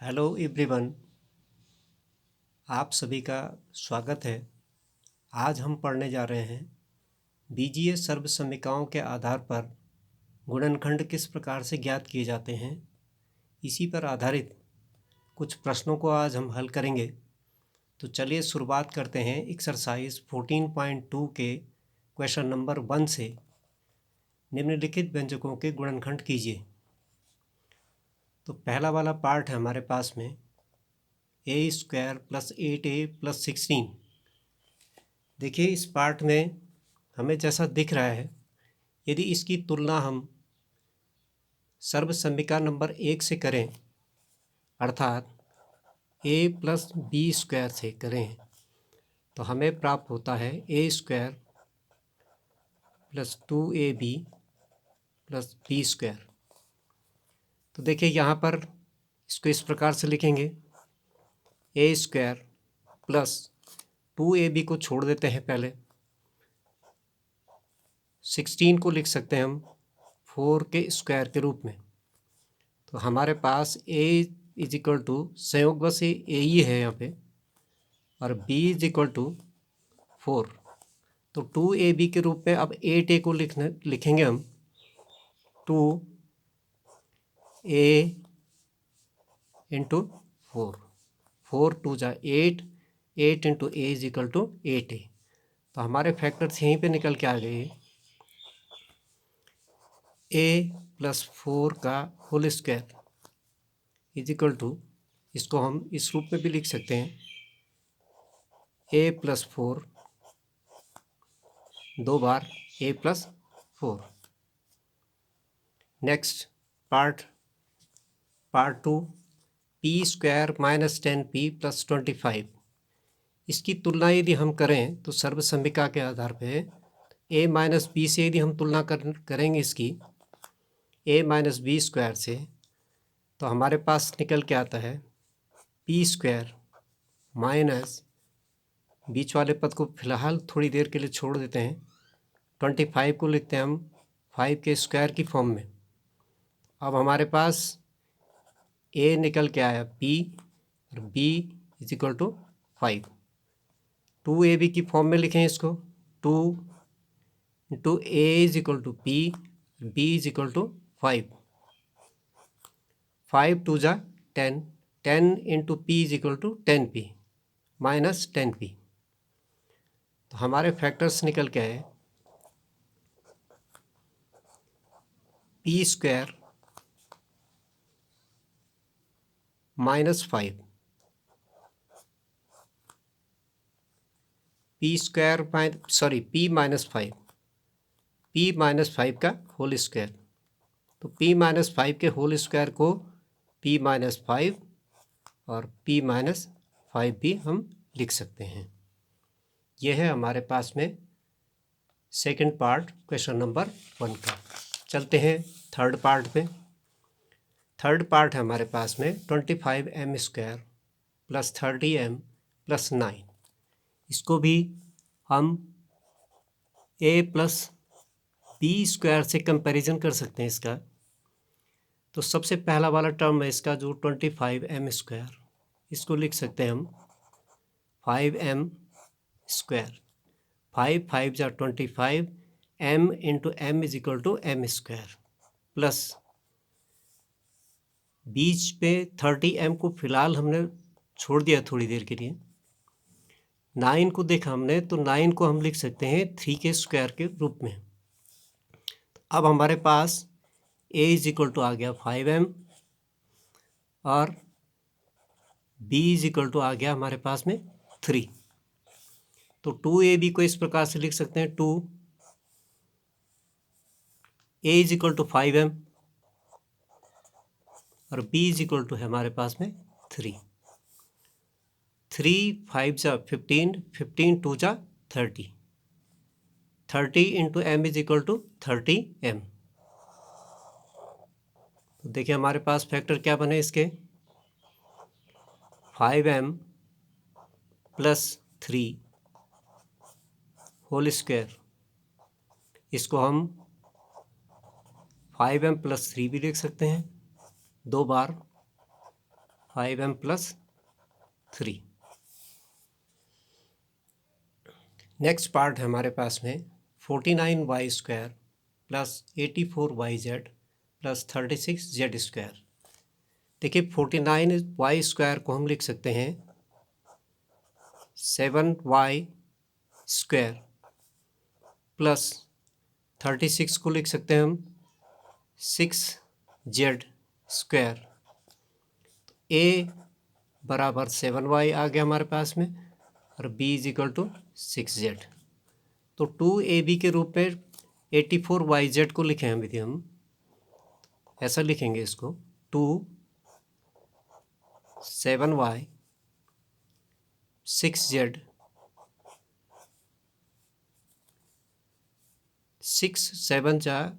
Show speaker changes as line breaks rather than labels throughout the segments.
Hello everyone, आप सभी का स्वागत है। आज हम पढ़ने जा रहे हैं बीजीय सर्वसमीकरणों के आधार पर गुणनखंड किस प्रकार से ज्ञात किए जाते हैं। इसी पर आधारित कुछ प्रश्नों को आज हम हल करेंगे। तो चलिए शुरुआत करते हैं एक्सरसाइज 14.2 के क्वेश्चन नंबर 1 से। निम्नलिखित व्यंजकों के गुणनखंड कीजिए। तो पहला वाला पार्ट है हमारे पास में a² + 8a + 16। देखिए इस पार्ट में हमें जैसा दिख रहा है, यदि इसकी तुलना हम सर्वसमीकरण नंबर 1 से करें, अर्थात a + b² से करें, तो हमें प्राप्त होता है a² + 2ab + b²। तो देखिए यहाँ पर इसको इस प्रकार से लिखेंगे, a² + 2ab को छोड़ देते हैं, पहले 16 को लिख सकते हैं हम 4 के स्क्वायर के रूप में। तो हमारे पास a = संयोगवश a ही है यहाँ पे, और b = 4। तो 2ab के रूप में अब 8a को लिखेंगे हम 2a × 4, 4 2 = 8, 8 × a = 8a। तो हमारे फैक्टर्स यहीं पे निकल के आ गए, a + 4 का होल स्क्वायर = इसको हम इस रूप में भी लिख सकते हैं, a + 4 2 bar a + 4। Next part 2, p² - 10p + 25। इसकी तुलना यदि हम करें तो सर्वसमीकरण के आधार पे a - b से यदि हम तुलना करेंगे इसकी a - b² से, तो हमारे पास निकल के आता है p² माइनस, बीच वाले पद को फिलहाल थोड़ी देर के लिए छोड़ देते हैं, 25 को लिखते हैं हम 5 के स्क्वायर की फॉर्म में। अब हमारे पास a निकल के आया p और b = 5। 2ab की फॉर्म में लिखें इसको, 2 × a = p, b = 5। 5 2 = 10, 10 × p = 10p - 10p। तो हमारे फैक्टर्स निकल के आए, p² - 5, p - 5 का होल स्क्वायर। तो p - 5 के होल स्क्वायर को p - 5 और p - 5 भी हम लिख सकते हैं। यह है हमारे पास में सेकंड पार्ट क्वेश्चन नंबर 1 का। चलते हैं थर्ड पार्ट पे। थर्ड पार्ट है हमारे पास में 25m² + 30m + 9। इसको भी हम a + b² से कंपैरिजन कर सकते हैं इसका। तो सबसे पहला वाला टर्म है इसका जो 25m², इसको लिख सकते हैं हम 5m²। 5 5 = 25, m × m = m² plus बीच पे 30m को फिलहाल हमने छोड़ दिया थोड़ी देर के लिए। 9 को देखा हमने, तो 9 को हम लिख सकते हैं 3 के स्क्वायर के रूप में। अब हमारे पास a = आ गया 5m और b = आ गया हमारे पास में 3। तो 2ab को इस प्रकार से लिख सकते हैं, 2 a = 5m और b = है हमारे पास में 3। 3 5 = 15, 15 2 = 30, 30 × m = 30m। तो देखिए हमारे पास फैक्टर क्या बने इसके, 5m + 3 होल स्क्वायर। इसको हम 5m + 3 भी लिख सकते हैं 2 बार, 5m प्लस 3। नेक्स्ट पार्ट है हमारे पास में 49y² plus 84yz plus 36z²। देखिए 49y² को हम लिख सकते हैं 7y² प्लस 36 को लिख सकते हैं हम 6z²। a बराबर 7y आ गया हमारे पास में और b is equal to 6z। तो 2ab के रूप में 84yz को लिखें हम, यदि हम ऐसा लिखेंगे इसको 2 7y 6z 6 7 जा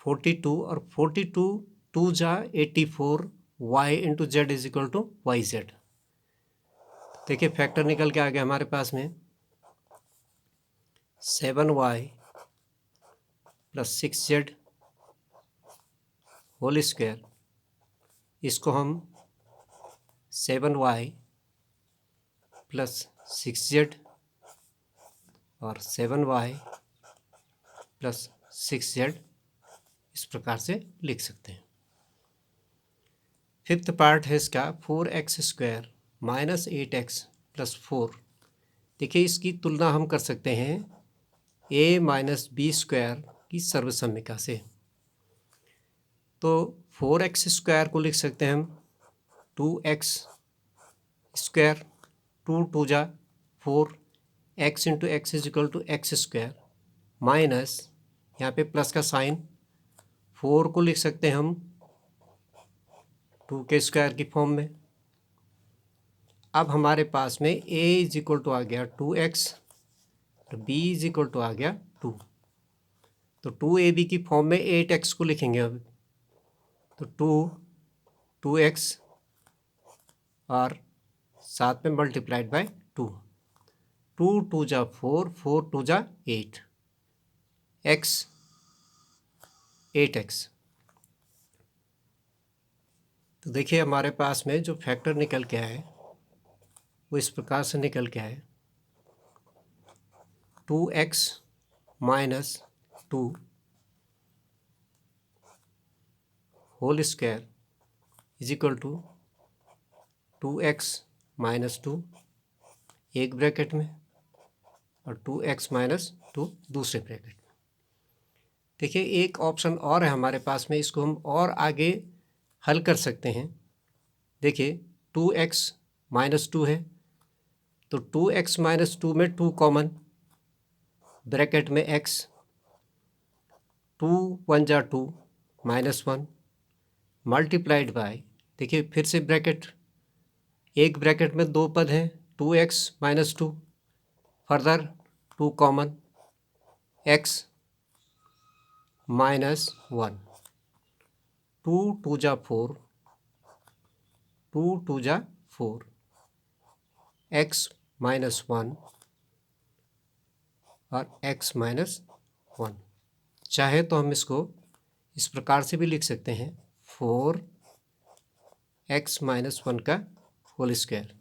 42 और 42 2 जा 84 y into Z is equal to Y Z. देखिए फैक्टर निकल के आ गया हमारे पास में 7y plus 6z whole square. इसको हम 7y प्लस 6z और 7y प्लस 6z इस प्रकार से लिख सकते हैं। फिफ्थ पार्ट है इसका 4x² माइनस 8x प्लस 4। देखिए इसकी तुलना हम कर सकते हैं a माइनस b² की सर्वसम्मिका से। तो 4x² को लिख सकते हैं हम 2x², 2 2 जा 4, x into X is equal to x² minus यहाँ पे प्लस का साइन 4 को लिख सकते हैं हम 2 के स्क्वायर की फॉर्म में। अब हमारे पास में a इज इक्वल टू आ गया 2x और b इज इक्वल टू आ गया 2। तो 2ab की फॉर्म में 8x को लिखेंगे अब। तो 2x और साथ में मल्टीप्लाइड बाय 2, 2 2 जा 4, 4 2 जा 8, x 8x। तो देखिए हमारे पास में जो फैक्टर निकल के आए वो इस प्रकार से निकल के आए 2x minus 2 whole square is equal to 2x minus 2 एक ब्रैकेट में और 2x माइनस 2 दूसरे ब्रैकेट में। देखिए एक ऑप्शन और है हमारे पास में, इसको हम और आगे हल कर सकते हैं। देखिए 2x माइनस 2 है तो 2x माइनस 2 में 2 कॉमन, ब्रैकेट में x, 2 1 जा 2 माइनस 1 मल्टीप्लाइड बाय, देखिए फिर से ब्रैकेट, एक ब्रैकेट में 2 पद हैं 2x minus 2, further 2 common, x minus 1, 2 2 जा 4, 2 2 जा 4, x माइनस 1 और x माइनस 1। चाहे तो हम इसको इस प्रकार से भी लिख सकते हैं 4x माइनस 1 का होल स्क्वायर।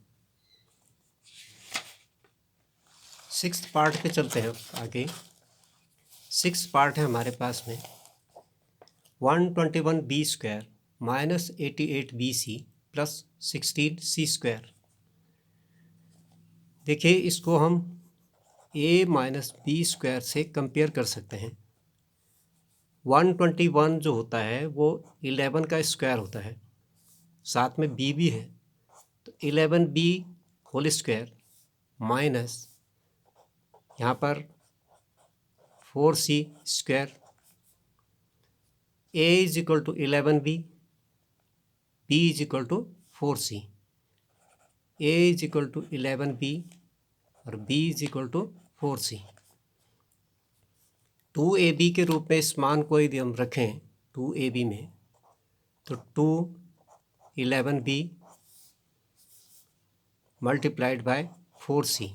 सिक्स्थ पार्ट पे चलते हैं आगे। सिक्स्थ पार्ट है हमारे पास में 121b² minus 88bc plus 16c²। देखिए इसको हम a माइनस b² से कंपेयर कर सकते हैं। 121 जो होता है वो 11 का स्क्वायर होता है, साथ में b भी है, तो 11b होल स्क्वायर माइनस यहाँ पर 4c²। a is equal to 11b, b is equal to 4c, a is equal to 11b और b is equal to 4c। 2ab के रूप में इस मान को यदि हम रखें 2ab में तो 2 11b मल्टीप्लाइड बाय 4c,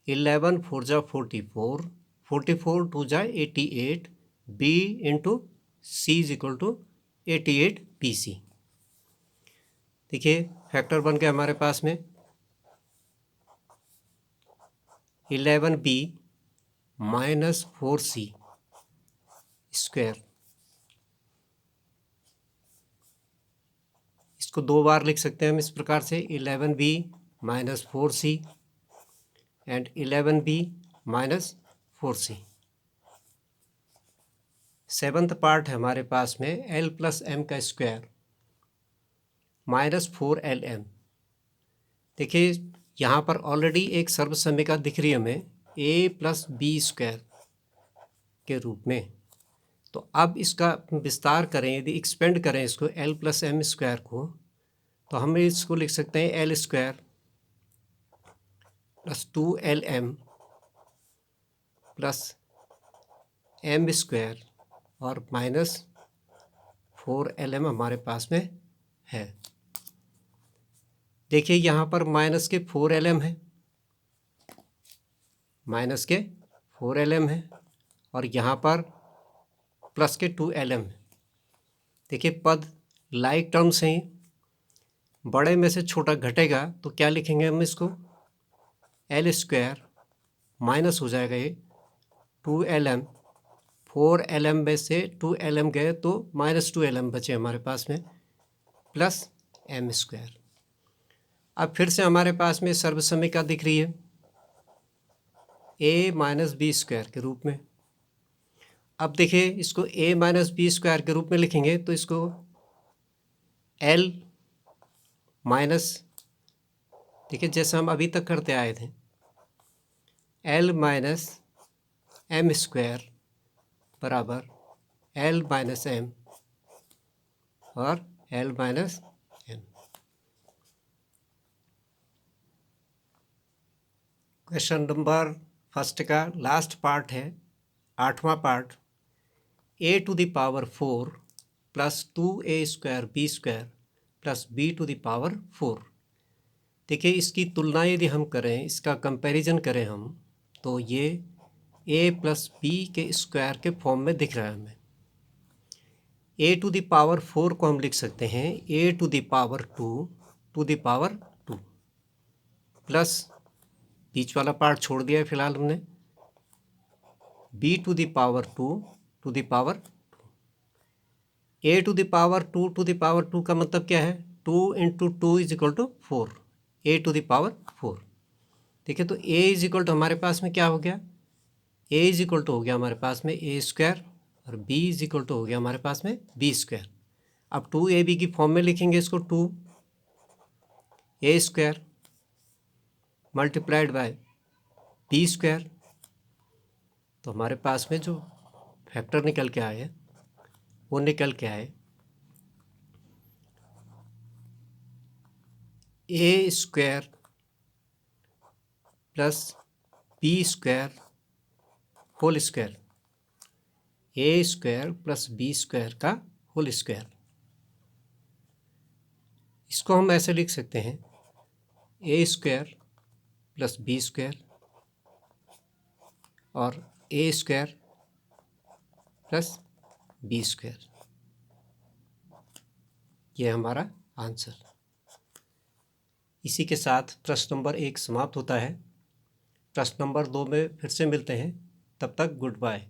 11 4 जा 44, 44 2 जा 88, b into c is equal to 88bc। देखिए फैक्टर बन गया हमारे पास में 11b माइनस 4c स्क्वायर। इसको दो बार लिख सकते हैं हम इस प्रकार से 11b minus 4c and 11b minus 4c। Seventh part है हमारे पास में l प्लस एम का स्क्वायर माइनस 4lm। देखिए यहाँ पर ऑलरेडी एक सर्वसम्मिका दिख रही है हमें a प्लस बी स्क्वायर के रूप में। तो अब इसका विस्तार करें, यदि एक्सपेंड करें इसको l प्लस एम स्क्वायर को, तो हम इसको लिख सकते हैं l square plus 2lm plus M square और माइनस 4lm हमारे पास में है। देखिए यहाँ पर माइनस के 4lm है, माइनस के 4lm है और यहाँ पर प्लस के 2lm है। देखिए पद लाइक टर्म्स हैं, बड़े में से छोटा घटेगा तो क्या लिखेंगे हम इसको, l स्क्वायर माइनस हो जाएगा ये 2lm, 4lm में से 2lm गए तो माइनस 2lm बचे हमारे पास में प्लस एम स्क्वायर। अब फिर से हमारे पास में सर्वसम्मिका दिख रही है a माइनस बी स्क्वायर के रूप में। अब देखिए इसको a माइनस बी स्क्वायर के रूप में लिखेंगे तो इसको l माइनस, देखिए जैसे हम अभी तक करते आए थे, l माइनस एम स्क्वायर बराबर l माइनस एम और l minus M. Question number first का लास्ट पार्ट है, आठवां part, a to the power 4 plus 2a square B square plus b to the power 4। देखिए इसकी तुलना यदि हम करें, इसका कंपैरिजन करें हम, तो ये a प्लस बी के स्क्वायर के फॉर्म में दिख रहा है हमें। a टू द पावर 4 को हम लिख सकते हैं a to the power 2 to the power 2 plus बीच वाला पार्ट छोड़ दिया है फिलहाल हमने, b to the power 2 to the power 2। a to the power 2 to the power 2 का मतलब क्या है, 2 into 2 is equal to 4, a to the power 4। देखिए तो a इज इक्वल टू हमारे पास में क्या हो गया, a इज इक्वल टू हो गया हमारे पास में a स्क्वायर और b इज इक्वल टू हो गया हमारे पास में b स्क्वायर। अब 2ab की फॉर्म में लिखेंगे इसको, 2a square multiplied by b square. तो हमारे पास में जो फैक्टर निकल के आए वो निकल के आए a square plus b square whole square, a square plus b square का होल स्क्वायर। इसको हम ऐसे लिख सकते हैं a square plus B square और a square plus B square, ये हमारा आंसर। इसी के साथ प्रश्न नंबर 1 समाप्त होता है। प्रश्न नंबर 2 में फिर से मिलते हैं, तब तक गुड बाय।